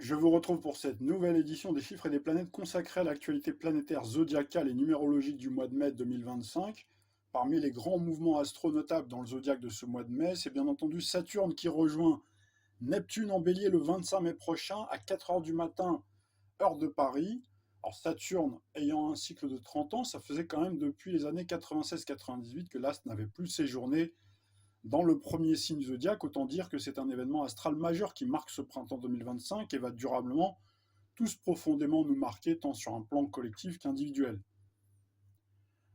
Je vous retrouve pour cette nouvelle édition des chiffres et des planètes consacrée à l'actualité planétaire zodiacale et numérologique du mois de mai 2025. Parmi les grands mouvements astronotables dans le zodiaque de ce mois de mai, c'est bien entendu Saturne qui rejoint Neptune en bélier le 25 mai prochain à 4 heures du matin, heure de Paris. Alors Saturne ayant un cycle de 30 ans, ça faisait quand même depuis les années 96-98 que l'astre n'avait plus séjourné dans le premier signe zodiaque. Autant dire que c'est un événement astral majeur qui marque ce printemps 2025 et va durablement tous profondément nous marquer tant sur un plan collectif qu'individuel.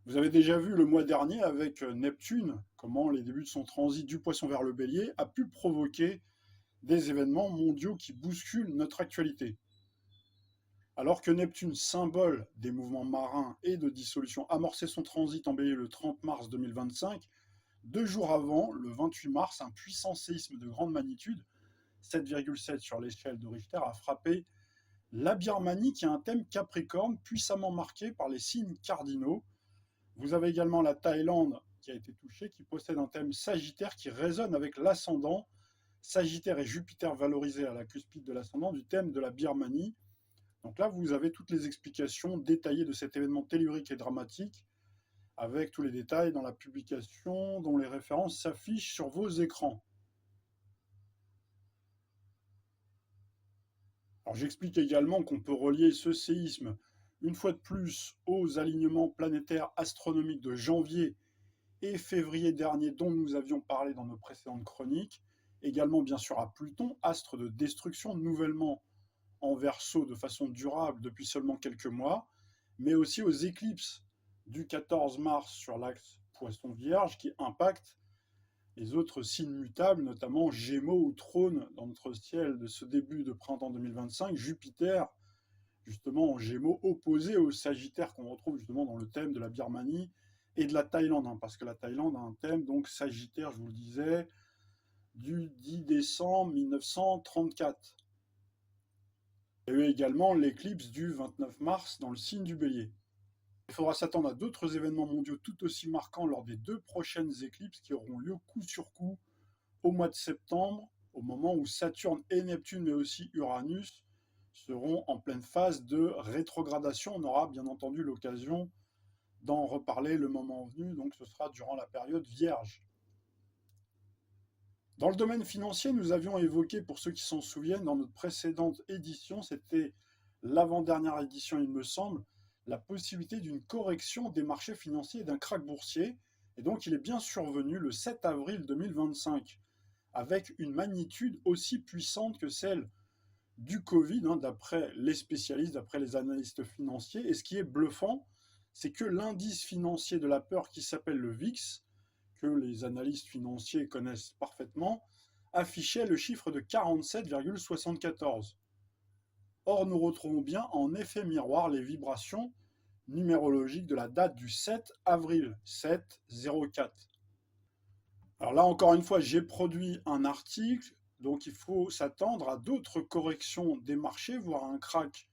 Vous avez déjà vu le mois dernier avec Neptune, comment les débuts de son transit du poisson vers le bélier a pu provoquer des événements mondiaux qui bousculent notre actualité. Alors que Neptune, symbole des mouvements marins et de dissolution, amorçait son transit en bélier le 30 mars 2025, 2 jours avant, le 28 mars, un puissant séisme de grande magnitude, 7,7 sur l'échelle de Richter, a frappé la Birmanie, qui a un thème Capricorne puissamment marqué par les signes cardinaux. Vous avez également la Thaïlande qui a été touchée, qui possède un thème Sagittaire qui résonne avec l'ascendant. Sagittaire et Jupiter valorisés à la cuspide de l'ascendant du thème de la Birmanie. Donc là, vous avez toutes les explications détaillées de cet événement tellurique et dramatique, avec tous les détails dans la publication dont les références s'affichent sur vos écrans. Alors j'explique également qu'on peut relier ce séisme, une fois de plus, aux alignements planétaires astronomiques de janvier et février dernier dont nous avions parlé dans nos précédentes chroniques, également bien sûr à Pluton, astre de destruction nouvellement en Verseau de façon durable depuis seulement quelques mois, mais aussi aux éclipses du 14 mars sur l'axe Poisson-Vierge qui impactent les autres signes mutables, notamment Gémeaux ou Trône dans notre ciel de ce début de printemps 2025, Jupiter, justement en Gémeaux, opposé au Sagittaire qu'on retrouve justement dans le thème de la Birmanie et de la Thaïlande, hein, parce que la Thaïlande a un thème, donc Sagittaire, je vous le disais, du 10 décembre 1934. Il y a eu également l'éclipse du 29 mars dans le signe du Bélier. Il faudra s'attendre à d'autres événements mondiaux tout aussi marquants lors des 2 prochaines éclipses qui auront lieu coup sur coup au mois de septembre, au moment où Saturne et Neptune, mais aussi Uranus, seront en pleine phase de rétrogradation. On aura bien entendu l'occasion d'en reparler le moment venu, donc ce sera durant la période vierge. Dans le domaine financier, nous avions évoqué, pour ceux qui s'en souviennent, dans notre précédente édition, c'était l'avant-dernière édition il me semble, la possibilité d'une correction des marchés financiers et d'un krach boursier. Et donc il est bien survenu le 7 avril 2025, avec une magnitude aussi puissante que celle du Covid, hein, d'après les spécialistes, d'après les analystes financiers. Et ce qui est bluffant, c'est que l'indice financier de la peur qui s'appelle le VIX, que les analystes financiers connaissent parfaitement, affichait le chiffre de 47,74. Or, nous retrouvons bien en effet miroir les vibrations numérologiques de la date du 7 avril, 704. Alors là, encore une fois, j'ai produit un article, donc il faut s'attendre à d'autres corrections des marchés, voire un crack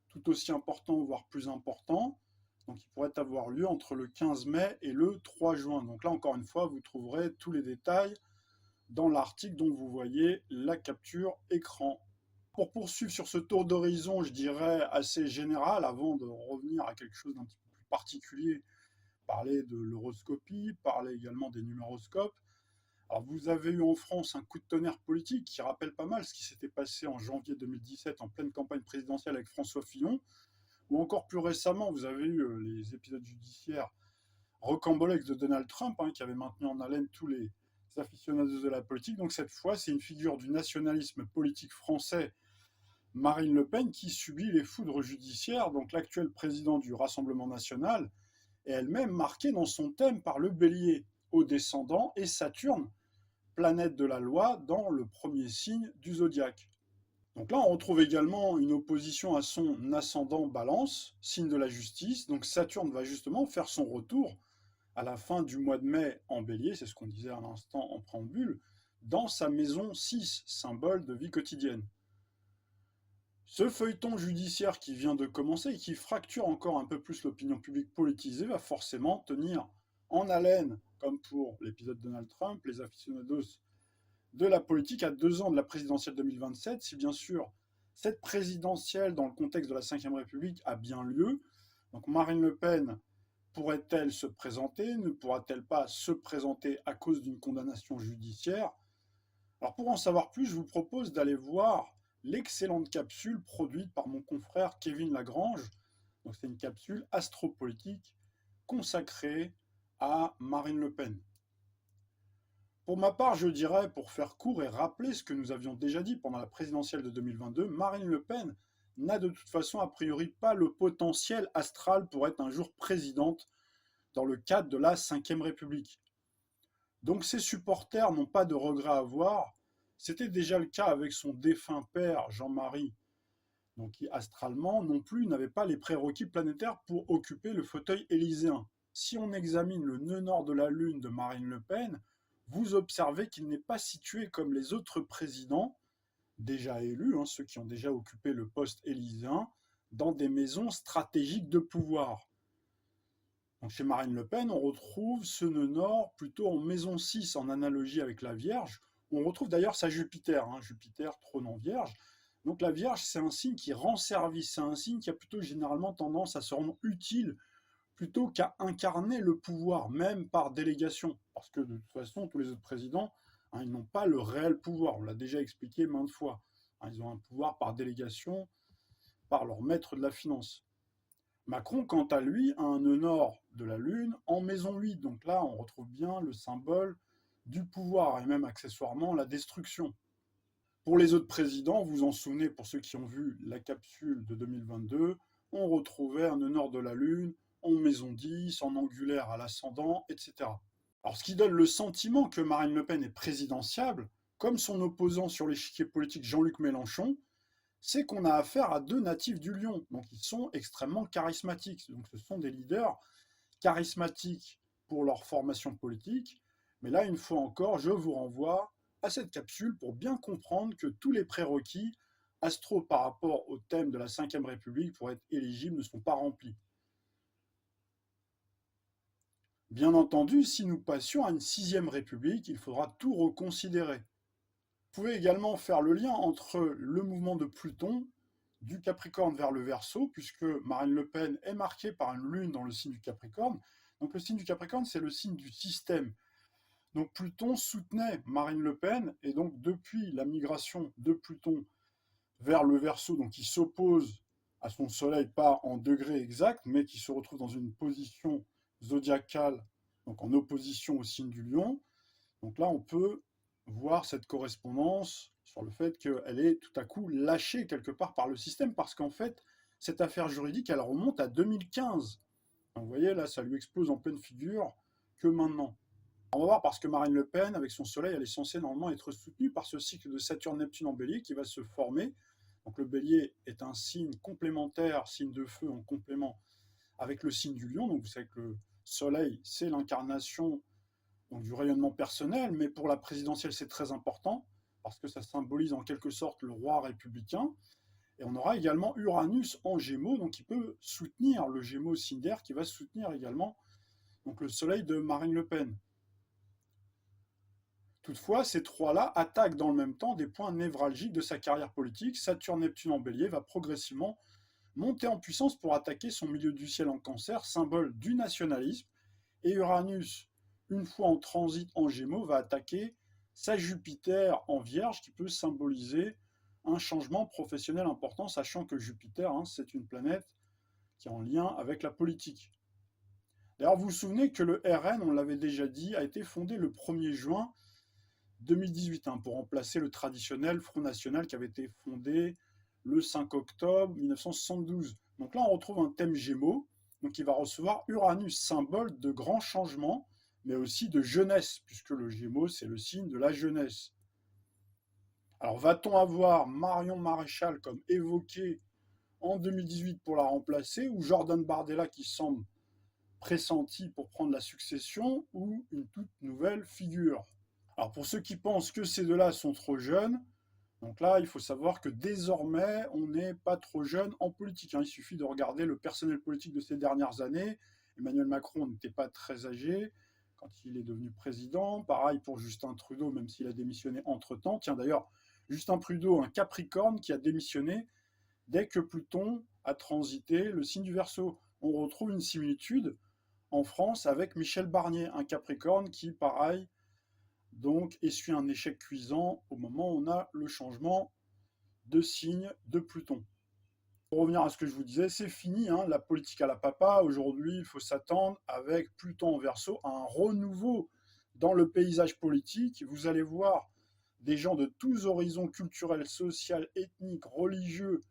tout aussi important, voire plus important. Donc il pourrait avoir lieu entre le 15 mai et le 3 juin. Donc là, encore une fois, vous trouverez tous les détails dans l'article dont vous voyez la capture écran. Pour poursuivre sur ce tour d'horizon, je dirais assez général, avant de revenir à quelque chose d'un petit peu plus particulier, parler de l'horoscopie, parler également des numéroscopes. Alors vous avez eu en France un coup de tonnerre politique qui rappelle pas mal ce qui s'était passé en janvier 2017 en pleine campagne présidentielle avec François Fillon, ou encore plus récemment, vous avez eu les épisodes judiciaires rocambolesques de Donald Trump, hein, qui avait maintenu en haleine tous les aficionados de la politique. Donc cette fois, c'est une figure du nationalisme politique français, Marine Le Pen, qui subit les foudres judiciaires. Donc l'actuel président du Rassemblement national est elle-même marquée dans son thème par le bélier au descendant et Saturne, planète de la loi, dans le premier signe du zodiaque. Donc là, on retrouve également une opposition à son ascendant Balance, signe de la justice. Donc Saturne va justement faire son retour à la fin du mois de mai en bélier, c'est ce qu'on disait à l'instant en préambule, dans sa maison 6, symbole de vie quotidienne. Ce feuilleton judiciaire qui vient de commencer et qui fracture encore un peu plus l'opinion publique politisée va forcément tenir en haleine, comme pour l'épisode Donald Trump, les aficionados de la politique à 2 ans de la présidentielle 2027, si bien sûr Cette présidentielle, dans le contexte de la Ve République, a bien lieu. Donc Marine Le Pen pourrait-elle se présenter? Ne pourra-t-elle pas se présenter à cause d'une condamnation judiciaire? Alors pour en savoir plus, je vous propose d'aller voir l'excellente capsule produite par mon confrère Kevin Lagrange. Donc c'est une capsule astropolitique consacrée à Marine Le Pen. Pour ma part, je dirais, pour faire court et rappeler ce que nous avions déjà dit pendant la présidentielle de 2022, Marine Le Pen n'a de toute façon a priori pas le potentiel astral pour être un jour présidente dans le cadre de la Ve République. Donc ses supporters n'ont pas de regrets à avoir. C'était déjà le cas avec son défunt père, Jean-Marie, donc qui astralement non plus n'avait pas les prérequis planétaires pour occuper le fauteuil élyséen. Si on examine le nœud nord de la Lune de Marine Le Pen, vous observez qu'il n'est pas situé comme les autres présidents déjà élus, ceux qui ont déjà occupé le poste élyséen, dans des maisons stratégiques de pouvoir. Donc chez Marine Le Pen, on retrouve ce nœud nord plutôt en maison 6, en analogie avec la Vierge. On retrouve d'ailleurs sa Jupiter, Jupiter trône en Vierge. Donc la Vierge, c'est un signe qui rend service, c'est un signe qui a plutôt généralement tendance à se rendre utile plutôt qu'à incarner le pouvoir, même par délégation. Parce que de toute façon, tous les autres présidents, ils n'ont pas le réel pouvoir. On l'a déjà expliqué maintes fois. Ils ont un pouvoir par délégation, par leur maître de la finance. Macron, quant à lui, a un nœud nord de la Lune en maison 8. Donc là, on retrouve bien le symbole du pouvoir et même accessoirement la destruction. Pour les autres présidents, vous vous en souvenez, pour ceux qui ont vu la capsule de 2022, on retrouvait un nœud nord de la Lune en maison 10, en angulaire à l'ascendant, etc. Alors ce qui donne le sentiment que Marine Le Pen est présidentiable, comme son opposant sur l'échiquier politique Jean-Luc Mélenchon, c'est qu'on a affaire à deux natifs du Lion, donc ils sont extrêmement charismatiques. Donc ce sont des leaders charismatiques pour leur formation politique. Mais là, une fois encore, je vous renvoie à cette capsule pour bien comprendre que tous les prérequis astro par rapport au thème de la Ve République pour être éligibles ne sont pas remplis. Bien entendu, si nous passions à une 6e République, il faudra tout reconsidérer. Vous pouvez également faire le lien entre le mouvement de Pluton du Capricorne vers le Verseau, puisque Marine Le Pen est marquée par une lune dans le signe du Capricorne. Donc le signe du Capricorne, c'est le signe du système. Donc Pluton soutenait Marine Le Pen, et donc depuis la migration de Pluton vers le Verseau, donc qui s'oppose à son Soleil, pas en degrés exacts, mais qui se retrouve dans une position zodiacale, donc en opposition au signe du Lion. Donc là, on peut voir cette correspondance sur le fait qu'elle est tout à coup lâchée quelque part par le système, parce qu'en fait, cette affaire juridique, elle remonte à 2015. Donc vous voyez, là, ça lui explose en pleine figure que maintenant. On va voir, parce que Marine Le Pen, avec son Soleil, elle est censée normalement être soutenue par ce cycle de Saturne-Neptune en Bélier qui va se former. Donc le Bélier est un signe complémentaire, signe de feu en complément avec le signe du Lion. Donc vous savez que le Soleil, c'est l'incarnation donc du rayonnement personnel, mais pour la présidentielle, c'est très important, parce que ça symbolise en quelque sorte le roi républicain. Et on aura également Uranus en Gémeaux, donc qui peut soutenir le Gémeaux signe d'air, qui va soutenir également donc, le Soleil de Marine Le Pen. Toutefois, ces trois-là attaquent dans le même temps des points névralgiques de sa carrière politique. Saturne-Neptune en Bélier va progressivement monter en puissance pour attaquer son milieu du ciel en Cancer, symbole du nationalisme, et Uranus, une fois en transit en Gémeaux, va attaquer sa Jupiter en Vierge, qui peut symboliser un changement professionnel important, sachant que Jupiter, c'est une planète qui est en lien avec la politique. D'ailleurs, vous vous souvenez que le RN, on l'avait déjà dit, a été fondé le 1er juin 2018, pour remplacer le traditionnel Front National qui avait été fondé le 5 octobre 1972. Donc là, on retrouve un thème Gémeaux, donc qui va recevoir Uranus, symbole de grands changements, mais aussi de jeunesse, puisque le Gémeaux, c'est le signe de la jeunesse. Alors, va-t-on avoir Marion Maréchal comme évoqué en 2018 pour la remplacer, ou Jordan Bardella qui semble pressenti pour prendre la succession, ou une toute nouvelle figure? Alors, pour ceux qui pensent que ces deux-là sont trop jeunes, donc là, il faut savoir que désormais, on n'est pas trop jeune en politique. Il suffit de regarder le personnel politique de ces dernières années. Emmanuel Macron n'était pas très âgé quand il est devenu président. Pareil pour Justin Trudeau, même s'il a démissionné entre-temps. Tiens, d'ailleurs, Justin Trudeau, un Capricorne qui a démissionné dès que Pluton a transité le signe du Verseau. On retrouve une similitude en France avec Michel Barnier, un Capricorne qui, pareil, donc essuie un échec cuisant au moment où on a le changement de signe de Pluton. Pour revenir à ce que je vous disais, c'est fini, hein, la politique à la papa. Aujourd'hui, il faut s'attendre, avec Pluton en Verseau, à un renouveau dans le paysage politique. Vous allez voir des gens de tous horizons culturels, sociaux, ethniques, religieux,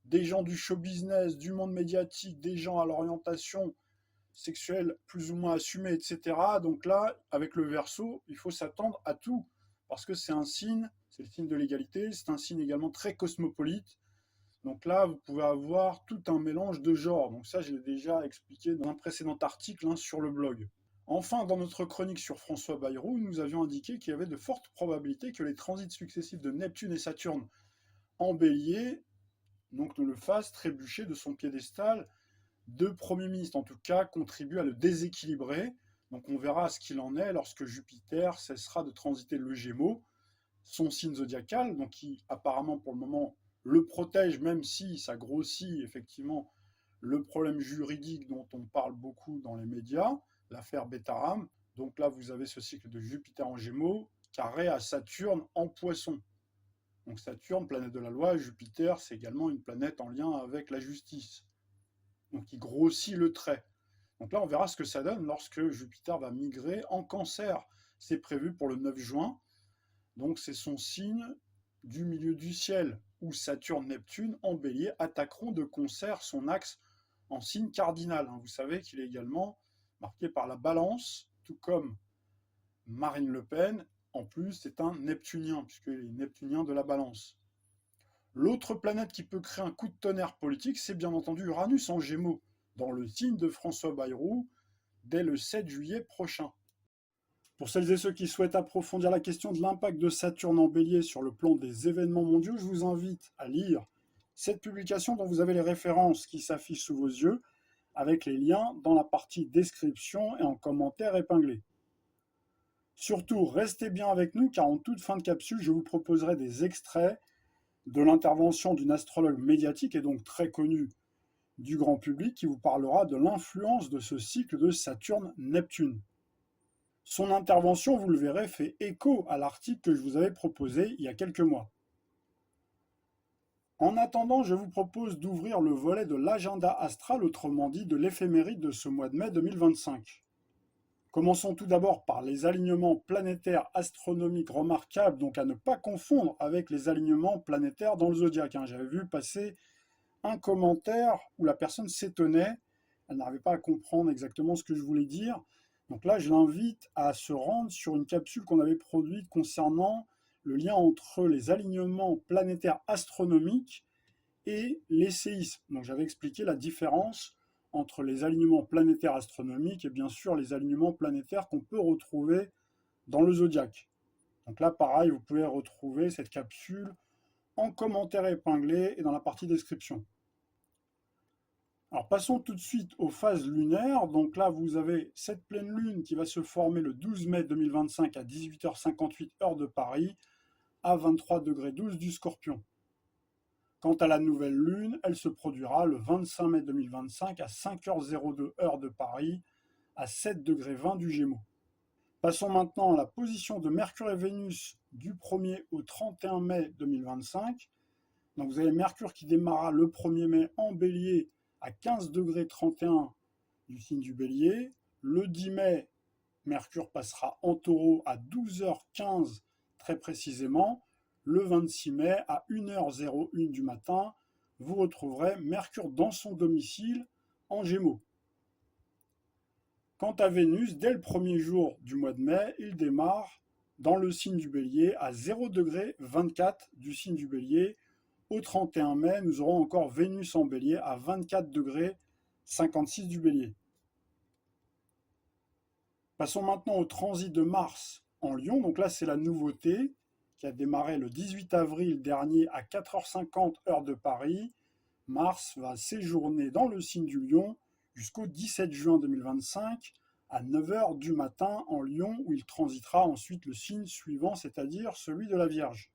des gens du show business, du monde médiatique, des gens à l'orientation sexuelle plus ou moins assumée, etc. Donc là, avec le Verseau, il faut s'attendre à tout, parce que c'est un signe, c'est le signe de l'égalité, c'est un signe également très cosmopolite. Donc là, vous pouvez avoir tout un mélange de genres. Donc ça, je l'ai déjà expliqué dans un précédent article, hein, sur le blog. Enfin, dans notre chronique sur François Bayrou, nous avions indiqué qu'il y avait de fortes probabilités que les transits successifs de Neptune et Saturne en Bélier donc ne le fassent trébucher de son piédestal de Premier ministre, en tout cas contribuent à le déséquilibrer. Donc on verra ce qu'il en est lorsque Jupiter cessera de transiter le Gémeaux, son signe zodiacal, donc qui apparemment pour le moment le protège, même si ça grossit effectivement le problème juridique dont on parle beaucoup dans les médias, l'affaire Betaram. Donc là, vous avez ce cycle de Jupiter en Gémeaux, carré à Saturne en Poisson. Donc Saturne, planète de la loi, Jupiter, c'est également une planète en lien avec la justice. Donc il grossit le trait. Donc là, on verra ce que ça donne lorsque Jupiter va migrer en Cancer. C'est prévu pour le 9 juin. Donc c'est son signe du milieu du ciel, où Saturne-Neptune en Bélier attaqueront de concert son axe en signe cardinal. Vous savez qu'il est également marqué par la Balance, tout comme Marine Le Pen. En plus, c'est un Neptunien, puisqu'il est Neptunien de la Balance. L'autre planète qui peut créer un coup de tonnerre politique, c'est bien entendu Uranus en Gémeaux, dans le signe de François Bayrou, dès le 7 juillet prochain. Pour celles et ceux qui souhaitent approfondir la question de l'impact de Saturne en Bélier sur le plan des événements mondiaux, je vous invite à lire cette publication dont vous avez les références qui s'affichent sous vos yeux, avec les liens dans la partie description et en commentaire épinglé. Surtout, restez bien avec nous car en toute fin de capsule, je vous proposerai des extraits de l'intervention d'une astrologue médiatique et donc très connue du grand public qui vous parlera de l'influence de ce cycle de Saturne-Neptune. Son intervention, vous le verrez, fait écho à l'article que je vous avais proposé il y a quelques mois. En attendant, je vous propose d'ouvrir le volet de l'agenda astral, autrement dit de l'éphéméride de ce mois de mai 2025. Commençons tout d'abord par les alignements planétaires astronomiques remarquables, donc à ne pas confondre avec les alignements planétaires dans le zodiaque. J'avais vu passer un commentaire où la personne s'étonnait, elle n'arrivait pas à comprendre exactement ce que je voulais dire. Donc là, je l'invite à se rendre sur une capsule qu'on avait produite concernant le lien entre les alignements planétaires astronomiques et les séismes. Donc j'avais expliqué la différence entre les alignements planétaires astronomiques et bien sûr les alignements planétaires qu'on peut retrouver dans le zodiaque. Donc là, pareil, vous pouvez retrouver cette capsule en commentaire épinglé et dans la partie description. Alors passons tout de suite aux phases lunaires. Donc là, vous avez cette pleine lune qui va se former le 12 mai 2025 à 18h58 heure de Paris, à 23,12 du Scorpion. Quant à la nouvelle lune, elle se produira le 25 mai 2025 à 5h02 heure de Paris, à 7,20 du Gémeaux. Passons maintenant à la position de Mercure et Vénus du 1er au 31 mai 2025. Donc vous avez Mercure qui démarra le 1er mai en Bélier à 15,31 du signe du Bélier. Le 10 mai, Mercure passera en Taureau à 12h15 très précisément. Le 26 mai, à 1h01 du matin, vous retrouverez Mercure dans son domicile en Gémeaux. Quant à Vénus, dès le premier jour du mois de mai, il démarre dans le signe du Bélier à 0,24 du signe du Bélier. Au 31 mai, nous aurons encore Vénus en Bélier à 24,56 du Bélier. Passons maintenant au transit de Mars en Lion. Donc là, c'est la nouveauté qui a démarré le 18 avril dernier à 4h50 heure de Paris. Mars va séjourner dans le signe du Lion jusqu'au 17 juin 2025 à 9h du matin en Lion, où il transitera ensuite le signe suivant, c'est-à-dire celui de la Vierge.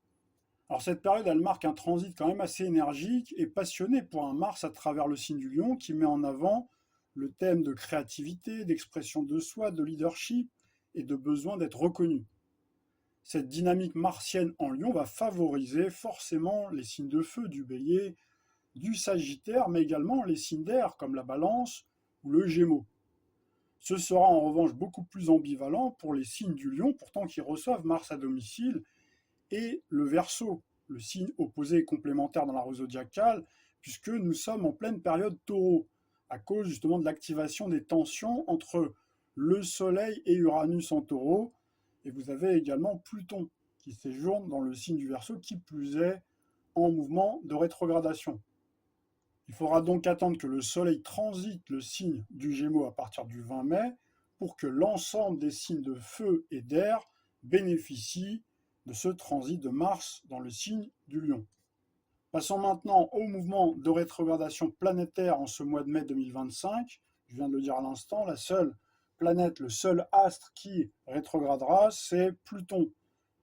Alors cette période, elle marque un transit quand même assez énergique et passionné pour un Mars à travers le signe du Lion qui met en avant le thème de créativité, d'expression de soi, de leadership et de besoin d'être reconnu. Cette dynamique martienne en Lion va favoriser forcément les signes de feu du Bélier, du Sagittaire, mais également les signes d'air comme la Balance ou le Gémeaux. Ce sera en revanche beaucoup plus ambivalent pour les signes du Lion, pourtant qui reçoivent Mars à domicile, et le Verseau, le signe opposé et complémentaire dans la roue zodiacale, puisque nous sommes en pleine période taureau, à cause justement de l'activation des tensions entre le Soleil et Uranus en taureau, et vous avez également Pluton qui séjourne dans le signe du Verseau, qui plus est en mouvement de rétrogradation. Il faudra donc attendre que le Soleil transite le signe du Gémeaux à partir du 20 mai pour que l'ensemble des signes de feu et d'air bénéficient de ce transit de Mars dans le signe du Lion. Passons maintenant au mouvement de rétrogradation planétaire en ce mois de mai 2025. Je viens de le dire à l'instant, la seule planète, le seul astre qui rétrogradera, c'est Pluton,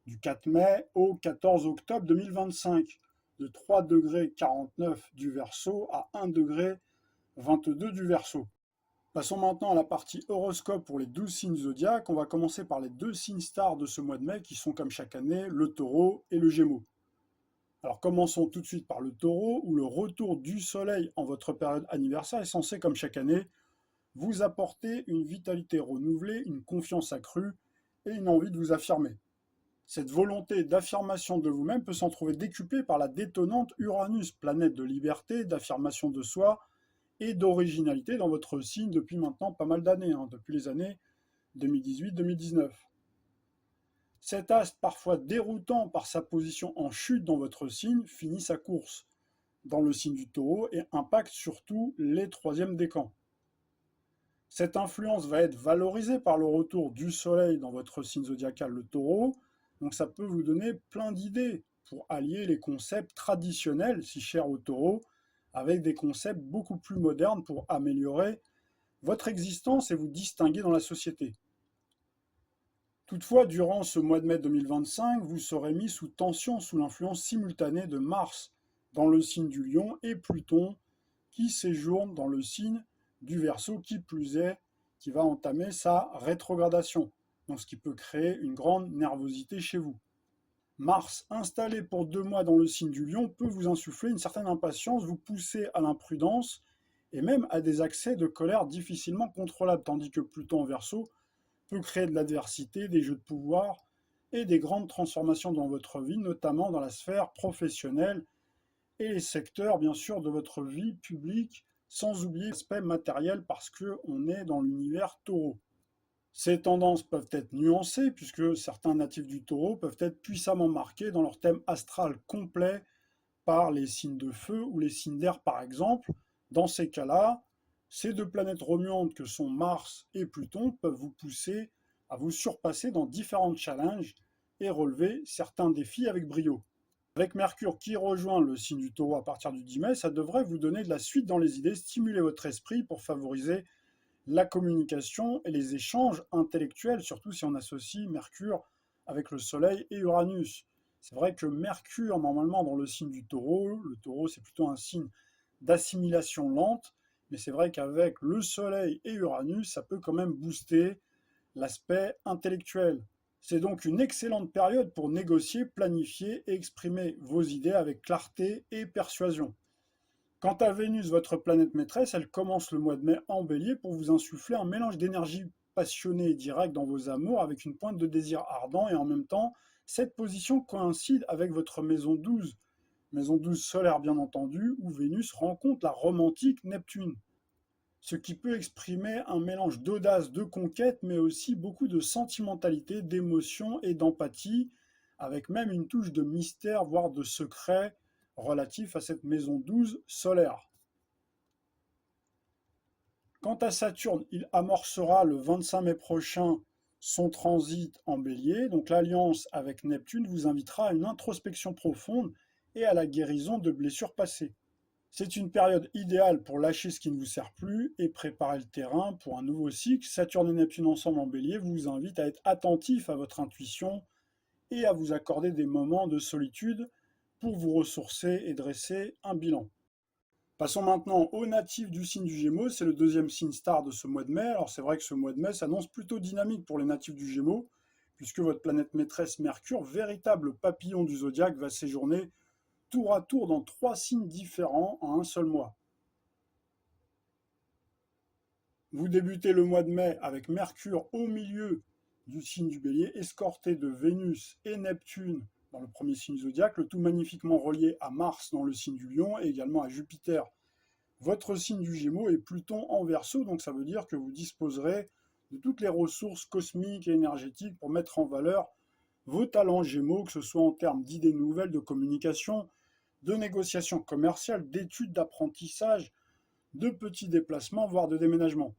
du 4 mai au 14 octobre 2025, de 3 degrés 49 du Verseau à 1 degré 22 du Verseau. Passons maintenant à la partie horoscope pour les 12 signes zodiaques. On va commencer par les 2 signes stars de ce mois de mai qui sont comme chaque année le Taureau et le Gémeaux. Alors commençons tout de suite par le Taureau où le retour du Soleil en votre période anniversaire est censé comme chaque année vous apporter une vitalité renouvelée, une confiance accrue et une envie de vous affirmer. Cette volonté d'affirmation de vous-même peut s'en trouver décuplée par la détonnante Uranus, planète de liberté, d'affirmation de soi et d'originalité dans votre signe depuis maintenant pas mal d'années, depuis les années 2018-2019. Cet astre, parfois déroutant par sa position en chute dans votre signe, finit sa course dans le signe du Taureau et impacte surtout les troisièmes décans. Cette influence va être valorisée par le retour du Soleil dans votre signe zodiacal, le Taureau, donc ça peut vous donner plein d'idées pour allier les concepts traditionnels, si chers au Taureau, avec des concepts beaucoup plus modernes pour améliorer votre existence et vous distinguer dans la société. Toutefois, durant ce mois de mai 2025, vous serez mis sous tension sous l'influence simultanée de Mars dans le signe du Lion et Pluton qui séjourne dans le signe du Verseau, qui plus est, qui va entamer sa rétrogradation, donc ce qui peut créer une grande nervosité chez vous. Mars, installé pour 2 mois dans le signe du Lion, peut vous insuffler une certaine impatience, vous pousser à l'imprudence et même à des accès de colère difficilement contrôlables, tandis que Pluton en Verseau peut créer de l'adversité, des jeux de pouvoir et des grandes transformations dans votre vie, notamment dans la sphère professionnelle et les secteurs, bien sûr, de votre vie publique, sans oublier l'aspect matériel parce qu'on est dans l'univers taureau. Ces tendances peuvent être nuancées puisque certains natifs du Taureau peuvent être puissamment marqués dans leur thème astral complet par les signes de feu ou les signes d'air par exemple. Dans ces cas-là, ces 2 planètes remuantes que sont Mars et Pluton peuvent vous pousser à vous surpasser dans différents challenges et relever certains défis avec brio. Avec Mercure qui rejoint le signe du Taureau à partir du 10 mai, ça devrait vous donner de la suite dans les idées, stimuler votre esprit pour favoriser la communication et les échanges intellectuels, surtout si on associe Mercure avec le Soleil et Uranus. C'est vrai que Mercure, normalement, dans le signe du Taureau, le Taureau, c'est plutôt un signe d'assimilation lente, mais c'est vrai qu'avec le Soleil et Uranus, ça peut quand même booster l'aspect intellectuel. C'est donc une excellente période pour négocier, planifier et exprimer vos idées avec clarté et persuasion. Quant à Vénus, votre planète maîtresse, elle commence le mois de mai en Bélier pour vous insuffler un mélange d'énergie passionnée et directe dans vos amours avec une pointe de désir ardent et en même temps, cette position coïncide avec votre maison 12 solaire bien entendu, où Vénus rencontre la romantique Neptune. Ce qui peut exprimer un mélange d'audace, de conquête, mais aussi beaucoup de sentimentalité, d'émotion et d'empathie, avec même une touche de mystère, voire de secret, relatif à cette maison 12 solaire. Quant à Saturne, il amorcera le 25 mai prochain son transit en Bélier, donc l'alliance avec Neptune vous invitera à une introspection profonde et à la guérison de blessures passées. C'est une période idéale pour lâcher ce qui ne vous sert plus et préparer le terrain pour un nouveau cycle. Saturne et Neptune ensemble en Bélier vous invitent à être attentif à votre intuition et à vous accorder des moments de solitude pour vous ressourcer et dresser un bilan. Passons maintenant aux natifs du signe du Gémeaux, c'est le deuxième signe star de ce mois de mai. Alors c'est vrai que ce mois de mai s'annonce plutôt dynamique pour les natifs du Gémeaux, puisque votre planète maîtresse Mercure, véritable papillon du zodiaque, va séjourner tour à tour dans 3 signes différents en un seul mois. Vous débutez le mois de mai avec Mercure au milieu du signe du Bélier, escorté de Vénus et Neptune dans le premier signe zodiaque, le tout magnifiquement relié à Mars dans le signe du Lion et également à Jupiter, votre signe du Gémeaux, et Pluton en Verseau, donc ça veut dire que vous disposerez de toutes les ressources cosmiques et énergétiques pour mettre en valeur vos talents Gémeaux, que ce soit en termes d'idées nouvelles, de communication, de négociations commerciales, d'études, d'apprentissage, de petits déplacements, voire de déménagement.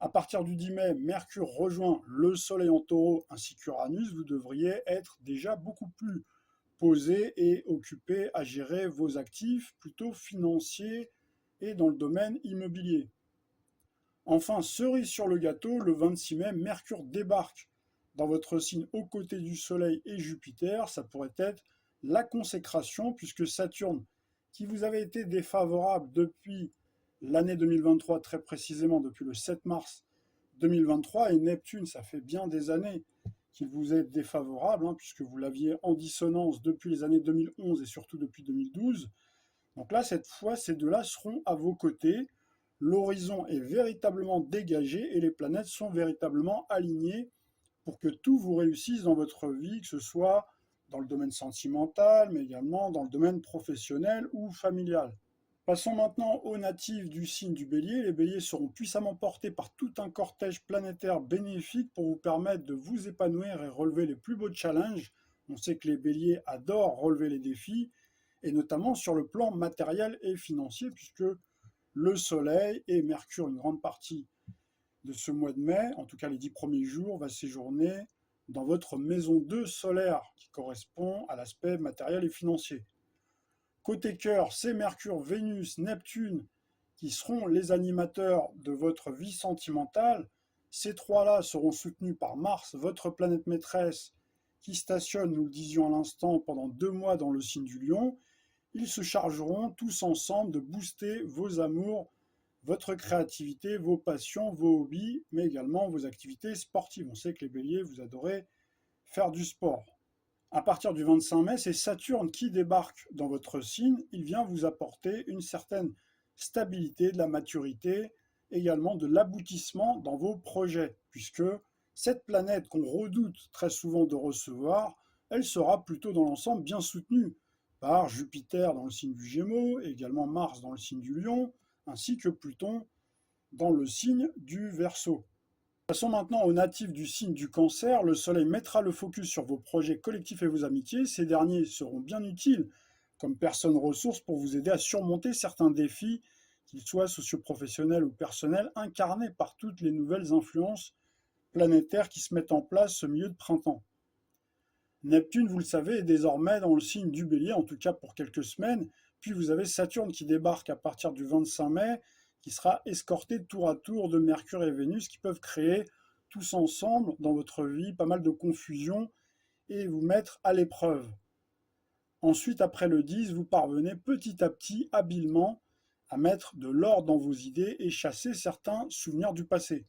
À partir du 10 mai, Mercure rejoint le Soleil en Taureau ainsi qu'Uranus. Vous devriez être déjà beaucoup plus posé et occupé à gérer vos actifs plutôt financiers et dans le domaine immobilier. Enfin, cerise sur le gâteau, le 26 mai, Mercure débarque dans votre signe aux côtés du Soleil et Jupiter. Ça pourrait être la consécration puisque Saturne, qui vous avait été défavorable depuis l'année 2023, très précisément depuis le 7 mars 2023, et Neptune, ça fait bien des années qu'il vous est défavorable, puisque vous l'aviez en dissonance depuis les années 2011 et surtout depuis 2012. Donc là, cette fois, ces deux-là seront à vos côtés. L'horizon est véritablement dégagé et les planètes sont véritablement alignées pour que tout vous réussisse dans votre vie, que ce soit dans le domaine sentimental, mais également dans le domaine professionnel ou familial. Passons maintenant aux natifs du signe du Bélier. Les Béliers seront puissamment portés par tout un cortège planétaire bénéfique pour vous permettre de vous épanouir et relever les plus beaux challenges. On sait que les Béliers adorent relever les défis, et notamment sur le plan matériel et financier, puisque le Soleil et Mercure, une grande partie de ce mois de mai, en tout cas les 10 premiers jours, va séjourner dans votre maison 2 solaire, qui correspond à l'aspect matériel et financier. Côté cœur, c'est Mercure, Vénus, Neptune qui seront les animateurs de votre vie sentimentale. Ces trois-là seront soutenus par Mars, votre planète maîtresse, qui stationne, nous le disions à l'instant, pendant 2 mois dans le signe du Lion. Ils se chargeront tous ensemble de booster vos amours, votre créativité, vos passions, vos hobbies, mais également vos activités sportives. On sait que les béliers, vous adorez faire du sport. À partir du 25 mai, c'est Saturne qui débarque dans votre signe. Il vient vous apporter une certaine stabilité, de la maturité, également de l'aboutissement dans vos projets, puisque cette planète qu'on redoute très souvent de recevoir, elle sera plutôt dans l'ensemble bien soutenue par Jupiter dans le signe du Gémeaux, et également Mars dans le signe du Lion, ainsi que Pluton dans le signe du Verseau. Passons maintenant aux natifs du signe du Cancer. Le Soleil mettra le focus sur vos projets collectifs et vos amitiés. Ces derniers seront bien utiles comme personnes ressources pour vous aider à surmonter certains défis, qu'ils soient socioprofessionnels ou personnels, incarnés par toutes les nouvelles influences planétaires qui se mettent en place ce milieu de printemps. Neptune, vous le savez, est désormais dans le signe du Bélier, en tout cas pour quelques semaines. Puis vous avez Saturne qui débarque à partir du 25 mai, qui sera escorté tour à tour de Mercure et Vénus, qui peuvent créer tous ensemble dans votre vie pas mal de confusion et vous mettre à l'épreuve. Ensuite, après le 10, vous parvenez petit à petit, habilement, à mettre de l'ordre dans vos idées et chasser certains souvenirs du passé.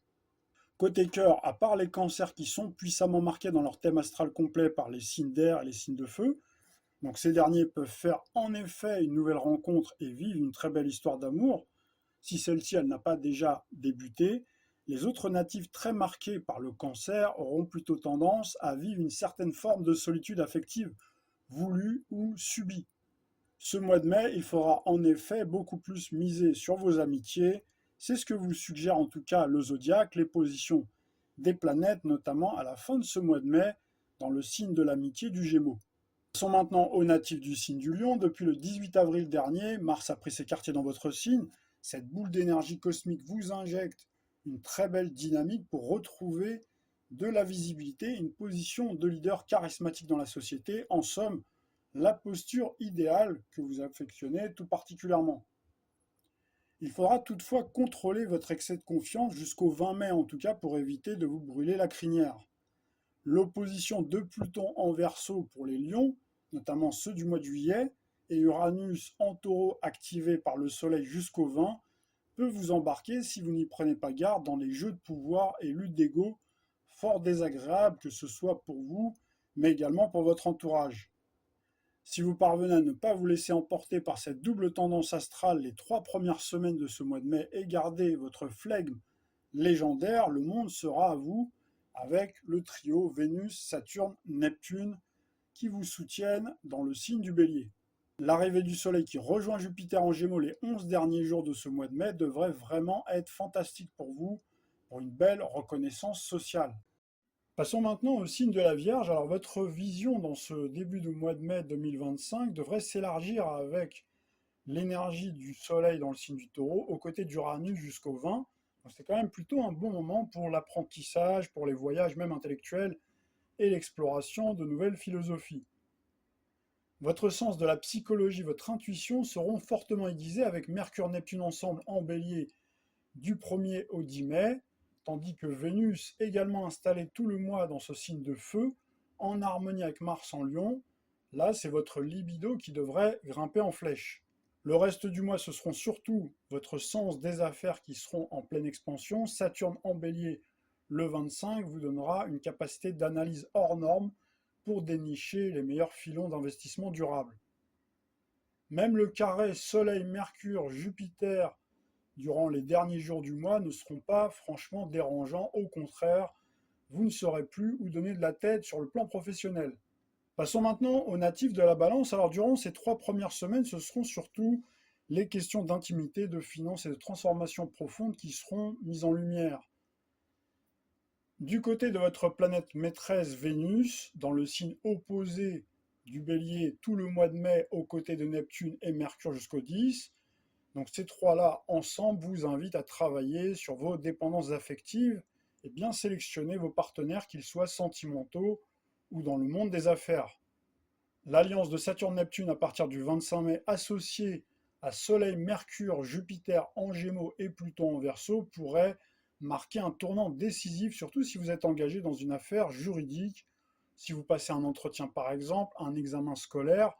Côté cœur, à part les cancers qui sont puissamment marqués dans leur thème astral complet par les signes d'air et les signes de feu, donc ces derniers peuvent faire en effet une nouvelle rencontre et vivre une très belle histoire d'amour. Si celle-ci elle n'a pas déjà débuté, les autres natifs très marqués par le cancer auront plutôt tendance à vivre une certaine forme de solitude affective, voulue ou subie. Ce mois de mai, il faudra en effet beaucoup plus miser sur vos amitiés. C'est ce que vous suggère en tout cas le zodiaque, les positions des planètes, notamment à la fin de ce mois de mai, dans le signe de l'amitié du Gémeaux. Passons maintenant aux natifs du signe du Lion. Depuis le 18 avril dernier, Mars a pris ses quartiers dans votre signe. Cette boule d'énergie cosmique vous injecte une très belle dynamique pour retrouver de la visibilité, une position de leader charismatique dans la société. En somme, la posture idéale que vous affectionnez tout particulièrement. Il faudra toutefois contrôler votre excès de confiance jusqu'au 20 mai en tout cas pour éviter de vous brûler la crinière. L'opposition de Pluton en Verseau pour les lions notamment ceux du mois de juillet, et Uranus en taureau activé par le soleil jusqu'au 20, peut vous embarquer si vous n'y prenez pas garde dans les jeux de pouvoir et lutte d'ego fort désagréables que ce soit pour vous, mais également pour votre entourage. Si vous parvenez à ne pas vous laisser emporter par cette double tendance astrale les 3 premières semaines de ce mois de mai et garder votre flegme légendaire, le monde sera à vous avec le trio Vénus, Saturne, Neptune qui vous soutiennent dans le signe du Bélier. L'arrivée du Soleil qui rejoint Jupiter en Gémeaux les 11 derniers jours de ce mois de mai devrait vraiment être fantastique pour vous, pour une belle reconnaissance sociale. Passons maintenant au signe de la Vierge. Alors votre vision dans ce début de mois de mai 2025 devrait s'élargir avec l'énergie du Soleil dans le signe du Taureau aux côtés d'Uranus jusqu'au 20. Donc c'est quand même plutôt un bon moment pour l'apprentissage, pour les voyages même intellectuels et l'exploration de nouvelles philosophies. Votre sens de la psychologie, votre intuition seront fortement aiguisés avec Mercure-Neptune ensemble en Bélier du 1er au 10 mai, tandis que Vénus, également installée tout le mois dans ce signe de feu, en harmonie avec Mars en Lion, là c'est votre libido qui devrait grimper en flèche. Le reste du mois, ce seront surtout votre sens des affaires qui seront en pleine expansion. Saturne en Bélier le 25 vous donnera une capacité d'analyse hors norme pour dénicher les meilleurs filons d'investissement durable. Même le carré Soleil-Mercure-Jupiter durant les derniers jours du mois ne seront pas franchement dérangeants. Au contraire, vous ne saurez plus où donner de la tête sur le plan professionnel. Passons maintenant aux natifs de la Balance. Alors durant ces 3 premières semaines, ce seront surtout les questions d'intimité, de finances et de transformation profonde qui seront mises en lumière. Du côté de votre planète maîtresse Vénus, dans le signe opposé du Bélier tout le mois de mai aux côtés de Neptune et Mercure jusqu'au 10, donc ces trois-là ensemble vous invitent à travailler sur vos dépendances affectives et bien sélectionner vos partenaires, qu'ils soient sentimentaux ou dans le monde des affaires. L'alliance de Saturne-Neptune à partir du 25 mai associée à Soleil, Mercure, Jupiter en Gémeaux et Pluton en Verseau pourrait marquer un tournant décisif, surtout si vous êtes engagé dans une affaire juridique, si vous passez un entretien par exemple, un examen scolaire,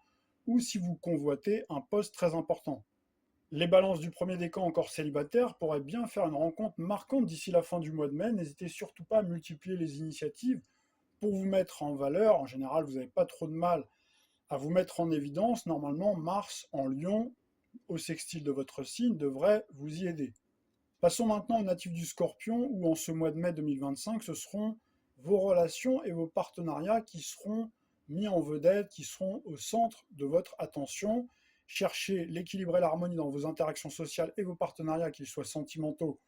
ou si vous convoitez un poste très important. Les balances du premier décan encore célibataires pourraient bien faire une rencontre marquante d'ici la fin du mois de mai. N'hésitez surtout pas à multiplier les initiatives pour vous mettre en valeur. En général, vous n'avez pas trop de mal à vous mettre en évidence. Normalement, Mars en Lion, au sextile de votre signe, devrait vous y aider. Passons maintenant aux natifs du Scorpion, où en ce mois de mai 2025, ce seront vos relations et vos partenariats qui seront mis en vedette, qui seront au centre de votre attention. Cherchez l'équilibre et l'harmonie dans vos interactions sociales et vos partenariats, qu'ils soient sentimentaux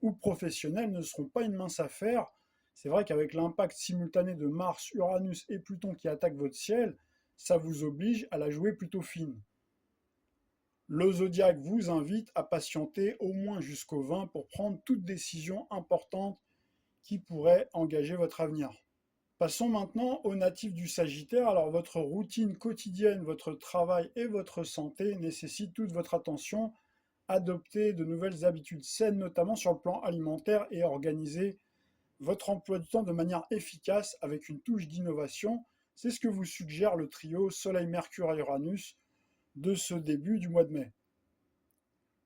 ou professionnels, ne seront pas une mince affaire. C'est vrai qu'avec l'impact simultané de Mars, Uranus et Pluton qui attaquent votre ciel, ça vous oblige à la jouer plutôt fine. Le zodiaque vous invite à patienter au moins jusqu'au 20 pour prendre toute décision importante qui pourrait engager votre avenir. Passons maintenant aux natifs du Sagittaire. Alors votre routine quotidienne, votre travail et votre santé nécessitent toute votre attention. Adoptez de nouvelles habitudes saines, notamment sur le plan alimentaire, et organisez votre emploi du temps de manière efficace avec une touche d'innovation. C'est ce que vous suggère le trio Soleil, Mercure et Uranus de ce début du mois de mai.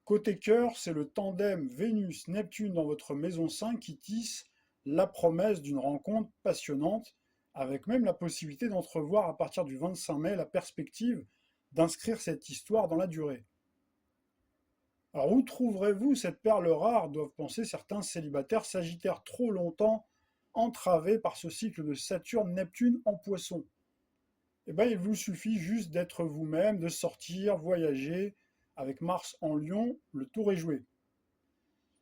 Côté cœur, c'est le tandem Vénus-Neptune dans votre maison 5 qui tisse la promesse d'une rencontre passionnante, avec même la possibilité d'entrevoir à partir du 25 mai la perspective d'inscrire cette histoire dans la durée. Alors où trouverez-vous cette perle rare, doivent penser certains célibataires sagittaires trop longtemps entravés par ce cycle de Saturne-Neptune en Poisson? Eh bien, il vous suffit juste d'être vous-même, de sortir, voyager. Avec Mars en Lion, le tour est joué.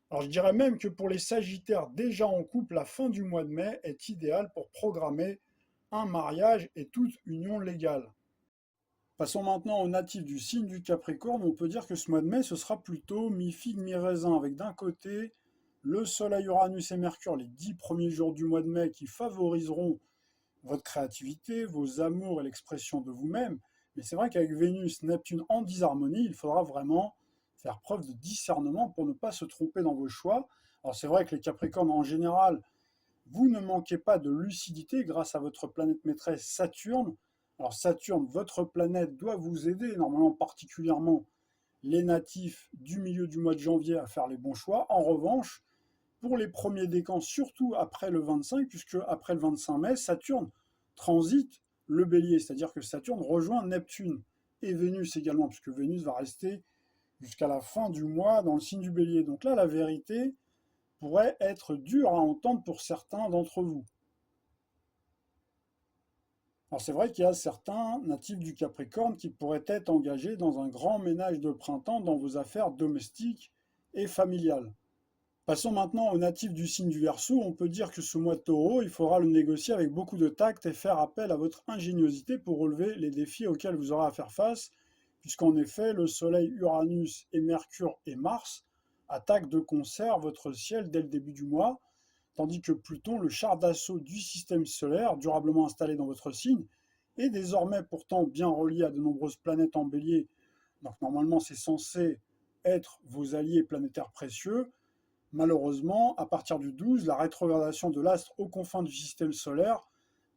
Alors je dirais même que pour les Sagittaires déjà en couple, la fin du mois de mai est idéale pour programmer un mariage et toute union légale. Passons maintenant aux natifs du signe du Capricorne. On peut dire que ce mois de mai, ce sera plutôt mi-figue, mi-raisin, avec d'un côté le Soleil, Uranus et Mercure les 10 premiers jours du mois de mai qui favoriseront votre créativité, vos amours et l'expression de vous-même. Mais c'est vrai qu'avec Vénus, Neptune en disharmonie, il faudra vraiment faire preuve de discernement pour ne pas se tromper dans vos choix. Alors c'est vrai que les Capricornes, en général, vous ne manquez pas de lucidité grâce à votre planète maîtresse Saturne, Alors Saturne, votre planète, doit vous aider, normalement particulièrement les natifs du milieu du mois de janvier à faire les bons choix. En revanche, pour les premiers décans, surtout après le 25, puisque après le 25 mai, Saturne transite le bélier, c'est-à-dire que Saturne rejoint Neptune et Vénus également, puisque Vénus va rester jusqu'à la fin du mois dans le signe du bélier. Donc là, la vérité pourrait être dure à entendre pour certains d'entre vous. Alors c'est vrai qu'il y a certains natifs du Capricorne qui pourraient être engagés dans un grand ménage de printemps dans vos affaires domestiques et familiales. Passons maintenant aux natifs du signe du Verseau. On peut dire que ce mois de Taureau, il faudra le négocier avec beaucoup de tact et faire appel à votre ingéniosité pour relever les défis auxquels vous aurez à faire face, puisqu'en effet, le Soleil, Uranus et Mercure et Mars attaquent de concert votre ciel dès le début du mois, tandis que Pluton, le char d'assaut du système solaire, durablement installé dans votre signe, est désormais pourtant bien relié à de nombreuses planètes en bélier, donc normalement c'est censé être vos alliés planétaires précieux. Malheureusement, à partir du 12, la rétrogradation de l'astre aux confins du système solaire,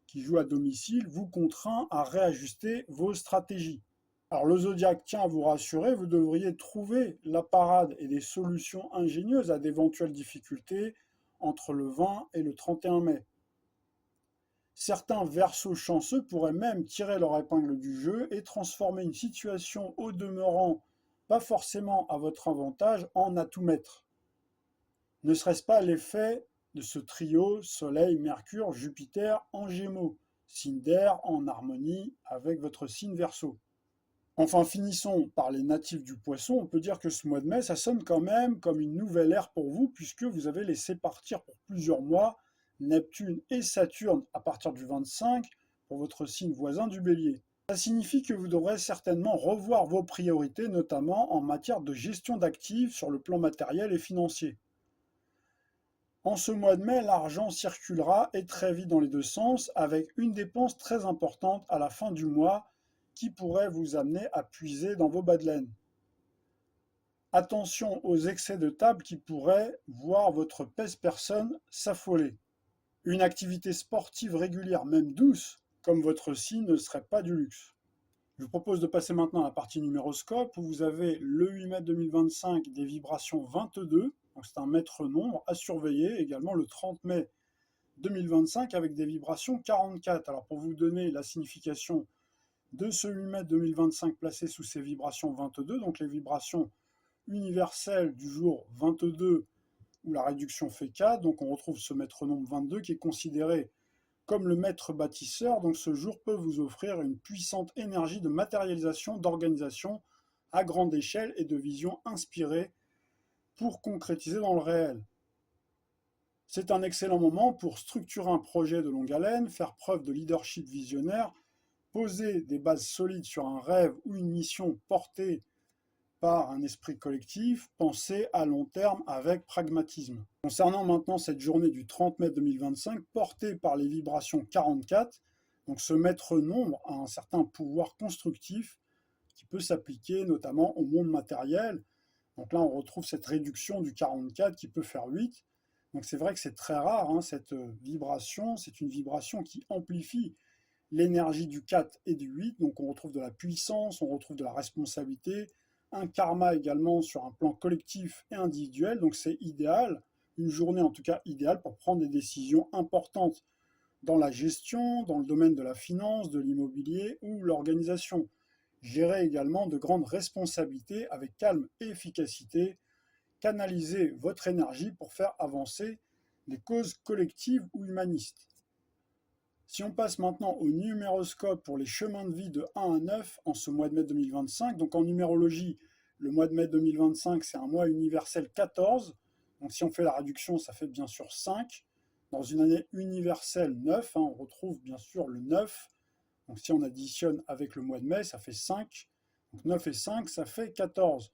qui joue à domicile, vous contraint à réajuster vos stratégies. Alors le zodiaque tient à vous rassurer, vous devriez trouver la parade et des solutions ingénieuses à d'éventuelles difficultés entre le 20 et le 31 mai. Certains Verseaux chanceux pourraient même tirer leur épingle du jeu et transformer une situation au demeurant pas forcément à votre avantage en atout maître. Ne serait-ce pas l'effet de ce trio Soleil, Mercure, Jupiter en Gémeaux, signe d'air en harmonie avec votre signe Verseau? Enfin, finissons par les natifs du Poisson. On peut dire que ce mois de mai, ça sonne quand même comme une nouvelle ère pour vous, puisque vous avez laissé partir pour plusieurs mois Neptune et Saturne à partir du 25 pour votre signe voisin du Bélier. Ça signifie que vous devrez certainement revoir vos priorités, notamment en matière de gestion d'actifs sur le plan matériel et financier. En ce mois de mai, l'argent circulera et très vite dans les deux sens, avec une dépense très importante à la fin du mois qui pourrait vous amener à puiser dans vos bas de laine. Attention aux excès de table qui pourraient voir votre pèse-personne s'affoler. Une activité sportive régulière, même douce, comme votre signe, ne serait pas du luxe. Je vous propose de passer maintenant à la partie numéroscope où vous avez le 8 mai 2025 des vibrations 22, donc c'est un maître nombre à surveiller, également le 30 mai 2025 avec des vibrations 44. Alors pour vous donner la signification de ce 8 mai 2025 placé sous ces vibrations 22, donc les vibrations universelles du jour 22 où la réduction fait 4, donc on retrouve ce maître nombre 22 qui est considéré comme le maître bâtisseur, donc ce jour peut vous offrir une puissante énergie de matérialisation, d'organisation à grande échelle et de vision inspirée pour concrétiser dans le réel. C'est un excellent moment pour structurer un projet de longue haleine, faire preuve de leadership visionnaire, poser des bases solides sur un rêve ou une mission portée par un esprit collectif, penser à long terme avec pragmatisme. Concernant maintenant cette journée du 30 mai 2025, portée par les vibrations 44, donc ce maître nombre a un certain pouvoir constructif qui peut s'appliquer notamment au monde matériel. Donc là, on retrouve cette réduction du 44 qui peut faire 8. Donc c'est vrai que c'est très rare, hein, cette vibration, c'est une vibration qui amplifie l'énergie du 4 et du 8. Donc on retrouve de la puissance, on retrouve de la responsabilité, un karma également sur un plan collectif et individuel, donc c'est idéal, une journée en tout cas idéale pour prendre des décisions importantes dans la gestion, dans le domaine de la finance, de l'immobilier ou l'organisation. Gérer également de grandes responsabilités avec calme et efficacité, canaliser votre énergie pour faire avancer des causes collectives ou humanistes. Si on passe maintenant au numéroscope pour les chemins de vie de 1 à 9 en ce mois de mai 2025, donc en numérologie, le mois de mai 2025, c'est un mois universel 14. Donc si on fait la réduction, ça fait bien sûr 5. Dans une année universelle 9, hein, on retrouve bien sûr le 9. Donc si on additionne avec le mois de mai, ça fait 5. Donc 9 et 5, ça fait 14.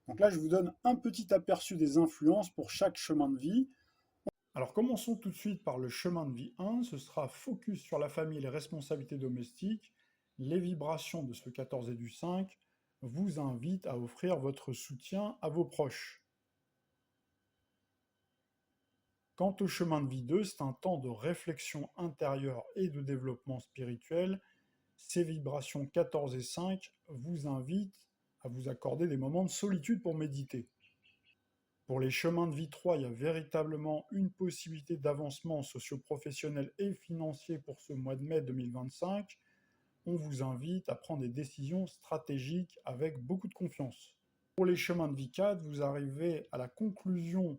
Donc là, je vous donne un petit aperçu des influences pour chaque chemin de vie. Alors commençons tout de suite par le chemin de vie 1, ce sera focus sur la famille et les responsabilités domestiques. Les vibrations de ce 14 et du 5 vous invitent à offrir votre soutien à vos proches. Quant au chemin de vie 2, c'est un temps de réflexion intérieure et de développement spirituel. Ces vibrations 14 et 5 vous invitent à vous accorder des moments de solitude pour méditer. Pour les chemins de vie 3, il y a véritablement une possibilité d'avancement socio-professionnel et financier pour ce mois de mai 2025. On vous invite à prendre des décisions stratégiques avec beaucoup de confiance. Pour les chemins de vie 4, vous arrivez à la conclusion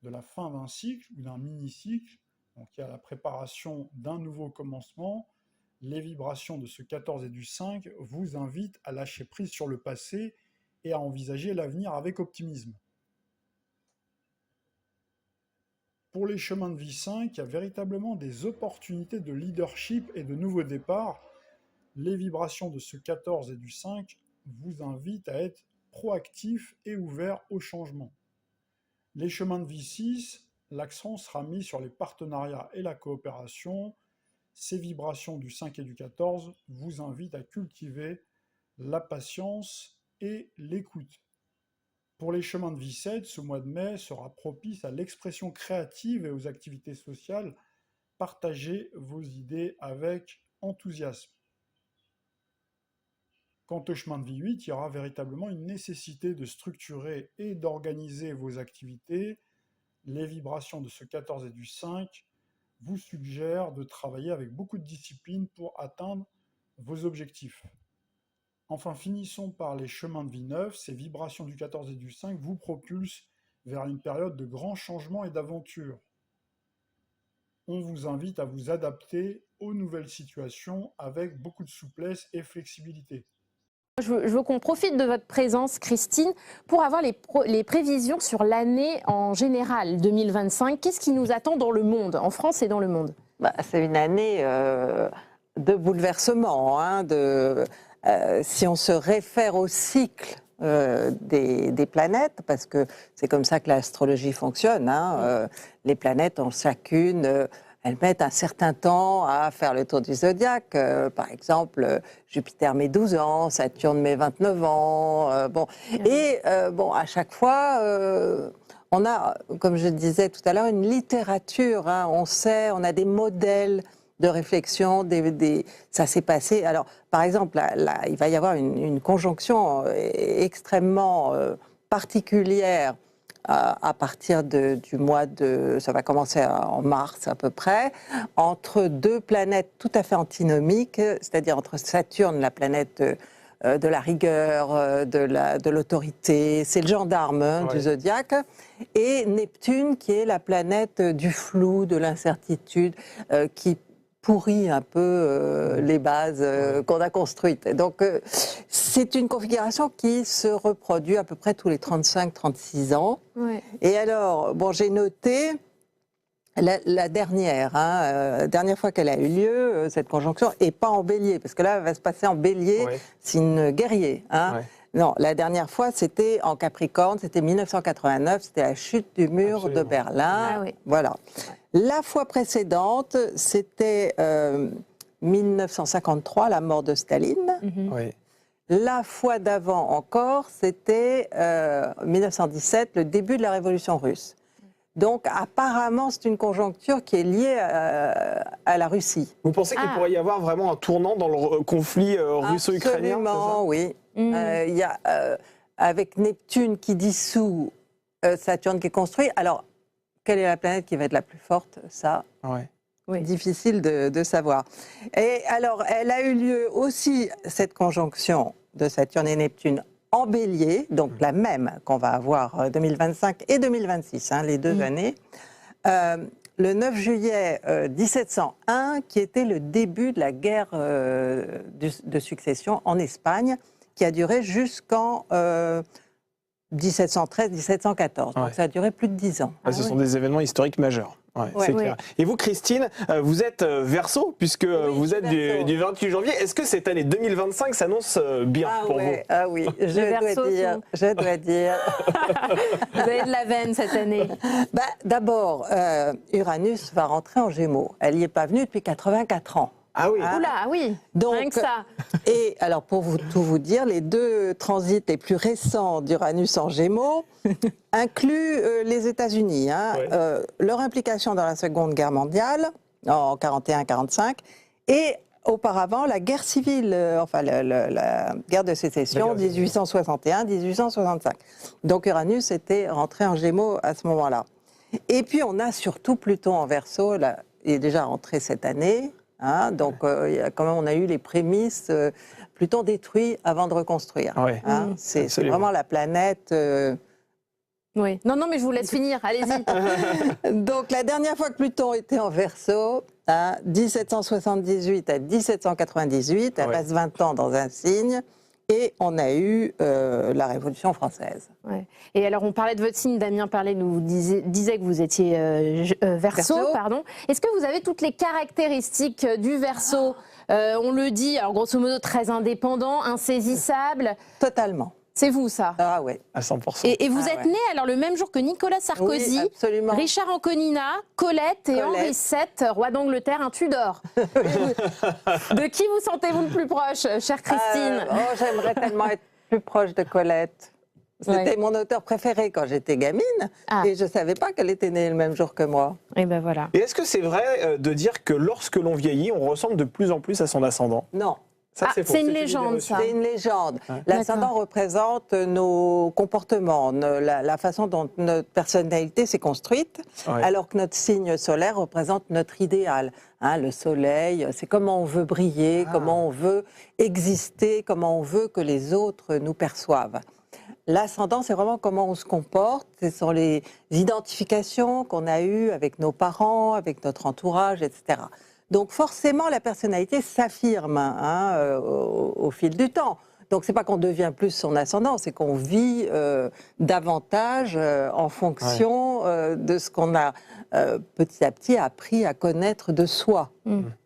de la fin d'un cycle ou d'un mini-cycle, donc il y a la préparation d'un nouveau commencement. Les vibrations de ce 14 et du 5 vous invitent à lâcher prise sur le passé et à envisager l'avenir avec optimisme. Pour les chemins de vie 5, il y a véritablement des opportunités de leadership et de nouveaux départs. Les vibrations de ce 14 et du 5 vous invitent à être proactif et ouvert au changement. Les chemins de vie 6, l'accent sera mis sur les partenariats et la coopération. Ces vibrations du 5 et du 14 vous invitent à cultiver la patience et l'écoute. Pour les chemins de vie 7, ce mois de mai sera propice à l'expression créative et aux activités sociales. Partagez vos idées avec enthousiasme. Quant au chemin de vie 8, il y aura véritablement une nécessité de structurer et d'organiser vos activités. Les vibrations de ce 14 et du 5 vous suggèrent de travailler avec beaucoup de discipline pour atteindre vos objectifs. Enfin, finissons par les chemins de vie 9. Ces vibrations du 14 et du 5 vous propulsent vers une période de grands changements et d'aventures. On vous invite à vous adapter aux nouvelles situations avec beaucoup de souplesse et flexibilité. Je veux qu'on profite de votre présence, Christine, pour avoir les prévisions sur l'année en général, 2025. Qu'est-ce qui nous attend dans le monde, en France et dans le monde? C'est une année de bouleversement. Si on se réfère au cycle des planètes, parce que c'est comme ça que l'astrologie fonctionne, les planètes ont chacune... elles mettent un certain temps à faire le tour du zodiaque. Par exemple, Jupiter met 12 ans, Saturne met 29 ans. À chaque fois, on a, comme je disais tout à l'heure, une littérature. On sait, on a des modèles de réflexion. Ça s'est passé. Alors, par exemple, là, il va y avoir une conjonction extrêmement particulière à partir du mois de... Ça va commencer en mars à peu près, entre deux planètes tout à fait antinomiques, c'est-à-dire entre Saturne, la planète de la rigueur, de l'autorité, c'est le gendarme du zodiaque, et Neptune qui est la planète du flou, de l'incertitude, qui pourrit un peu les bases qu'on a construites. Donc c'est une configuration qui se reproduit à peu près tous les 35-36 ans. Ouais. Et alors, j'ai noté la dernière fois qu'elle a eu lieu, cette conjonction, et pas en bélier, parce que là, elle va se passer en bélier, signe guerrier. Non, la dernière fois, c'était en Capricorne, c'était 1989, c'était la chute du mur de Berlin. Voilà. La fois précédente, c'était 1953, la mort de Staline. La fois d'avant encore, c'était 1917, le début de la Révolution russe. Donc apparemment, c'est une conjoncture qui est liée à la Russie. Vous pensez qu'il pourrait y avoir vraiment un tournant dans le conflit russo-ukrainien? Absolument, oui. Il y a, avec Neptune qui dissout, Saturne qui est construit. Alors, quelle est la planète qui va être la plus forte? Ça, difficile de savoir. Et alors, elle a eu lieu aussi, cette conjonction de Saturne et Neptune, en bélier, donc la même qu'on va avoir 2025 et 2026, les deux années. Le 9 juillet 1701, qui était le début de la guerre de succession en Espagne, qui a duré jusqu'en 1713-1714. Donc ça a duré plus de 10 ans. Ce sont des événements historiques majeurs. C'est clair. Et vous, Christine, vous êtes Verseau, puisque vous êtes du 28 janvier. Est-ce que cette année 2025 s'annonce bien pour vous? Ah oui, je dois dire. Vous avez de la veine cette année. D'abord, Uranus va rentrer en Gémeaux. Elle n'y est pas venue depuis 84 ans. Ah oui. Oula, oui. Donc, rien que ça. Et alors, pour tout vous dire, les deux transits les plus récents d'Uranus en Gémeaux incluent les États-Unis. Leur implication dans la Seconde Guerre mondiale, en 41-45, et auparavant la guerre civile, enfin la guerre de sécession, 1861-1865. Donc Uranus était rentré en Gémeaux à ce moment-là. Et puis on a surtout Pluton en Verseau, là, il est déjà rentré cette année. Hein, donc quand même on a eu les prémices. Pluton détruit avant de reconstruire. Ouais. Hein, c'est vraiment la planète. Oui. Non, mais je vous laisse finir. Allez-y. Donc la dernière fois que Pluton était en Verseau, à 1778 à 1798, elle passe 20 ans dans un signe, et on a eu la Révolution française. Ouais. Et alors, on parlait de votre signe, Damien nous disait que vous étiez Verseau, pardon. Est-ce que vous avez toutes les caractéristiques du Verseau? On le dit, alors grosso modo, très indépendant, insaisissable. Totalement. C'est vous, ça? Ah oui. À 100%. Et vous êtes né alors le même jour que Nicolas Sarkozy, oui, Richard Anconina, Colette et Henri VII, roi d'Angleterre, un Tudor. De qui vous sentez-vous le plus proche, chère Christine? J'aimerais tellement être plus proche de Colette. C'était mon auteur préféré quand j'étais gamine, et je ne savais pas qu'elle était née le même jour que moi. Et ben voilà. Et est-ce que c'est vrai de dire que lorsque l'on vieillit, on ressemble de plus en plus à son ascendant? Non. C'est une légende, ça. C'est une légende. L'ascendant représente nos comportements, la façon dont notre personnalité s'est construite, alors que notre signe solaire représente notre idéal. Hein, le soleil, c'est comment on veut briller, comment on veut exister, comment on veut que les autres nous perçoivent. L'ascendant, c'est vraiment comment on se comporte, ce sont les identifications qu'on a eues avec nos parents, avec notre entourage, etc. Donc forcément, la personnalité s'affirme au fil du temps. Donc c'est pas qu'on devient plus son ascendant, c'est qu'on vit davantage en fonction de ce qu'on a petit à petit appris à connaître de soi.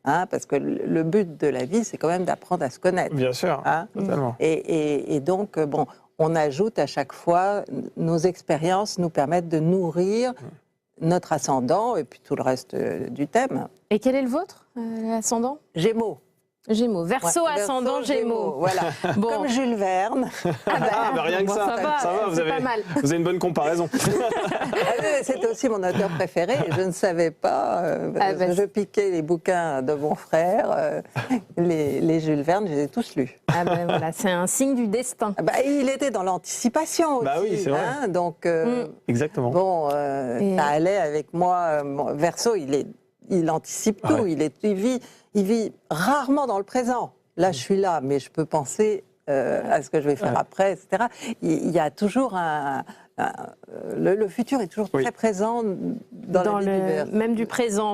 Hein, parce que le but de la vie, c'est quand même d'apprendre à se connaître. Bien sûr, totalement. Et donc, bon, on ajoute à chaque fois, nos expériences nous permettent de nourrir notre ascendant et puis tout le reste du thème. Et quel est le vôtre, l'ascendant? Gémeaux. Gémeaux. Verseau, ascendant, Gémeaux. Voilà. Bon. Comme Jules Verne. Rien que ça va, vous avez une bonne comparaison. C'était aussi mon auteur préféré et je ne savais pas. Je piquais les bouquins de mon frère, les Jules Verne, je les ai tous lus. Voilà, c'est un signe du destin. Il était dans l'anticipation aussi. Oui, c'est vrai. Hein, donc, exactement. Bon, ça allait avec moi. Verseau, il anticipe tout. Il vit rarement dans le présent. Là, je suis là, mais je peux penser à ce que je vais faire après, etc. Il y a toujours le futur est toujours très présent dans la vie du Verseau. Même du présent.